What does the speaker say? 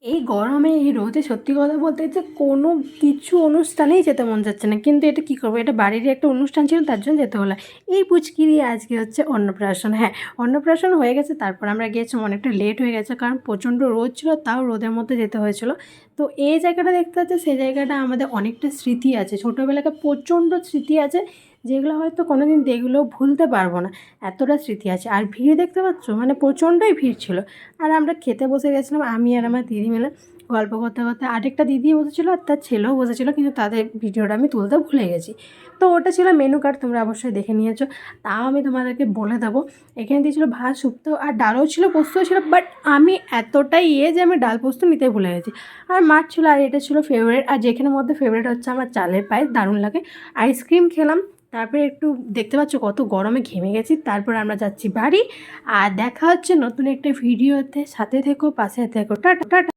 এই গরমে এই রোদে সত্যি কথা বলতে যে কোনো কিছু অনুষ্ঠানেই যেতে মন যাচ্ছে না, কিন্তু এটা কী করবো, এটা বাড়িরই একটা অনুষ্ঠান ছিল, তার জন্য যেতে হলো। এই পুচকিরই আজকে হচ্ছে অন্নপ্রাশন। হ্যাঁ, অন্নপ্রাশন হয়ে গেছে, তারপর আমরা গিয়েছিলাম, অনেকটা লেট হয়ে গেছে কারণ প্রচণ্ড রোদ ছিল, তাও রোদের মধ্যে যেতে হয়েছিল। তো এই জায়গাটা দেখতে পাচ্ছি, সেই জায়গাটা আমাদের অনেকটা স্মৃতি আছে, ছোটোবেলাকার প্রচণ্ড স্মৃতি আছে, যেগুলো হয়তো কোনো দিন দেখলেও ভুলতে পারবো না, এতটা স্মৃতি আছে। আর ভিড় দেখতে পাচ্ছ, মানে প্রচণ্ডই ভিড় ছিল। আর আমরা খেতে বসে গেছিলাম, আমি আর আমার দিদি মিলে গল্প করতে করতে। আরেকটা দিদি বসেছিলো আর তার ছেলেও বসেছিলো, কিন্তু তাদের ভিডিওটা আমি তুলতে ভুলে গেছি। তো ওটা ছিল মেনু কার্ড, তোমরা অবশ্যই দেখে নিয়েছো, তাও আমি তোমাদেরকে বলে দেবো। এখানে দিয়েছিলো ভাত, শুক্তো আর ডালও ছিল, পোস্তও ছিল, বাট আমি এতটাই যে আমি ডাল পোস্ত নিতে ভুলে গেছি। আর মাছ ছিল, আর এটা ছিল ফেভারিট, আর যেখানের মধ্যে ফেভারিট হচ্ছে আমার চালের পায়েস, দারুণ লাগে। আইসক্রিম খেলাম, তারপরে একটু দেখতে পাচ্ছ কত গরমে ঘেমে গেছি। তারপর আমরা যাচ্ছি বাড়ি। আর দেখা হচ্ছে নতুন একটা ভিডিওতে, সাথে থেকো, পাশে থেকো, টাটা টাটা।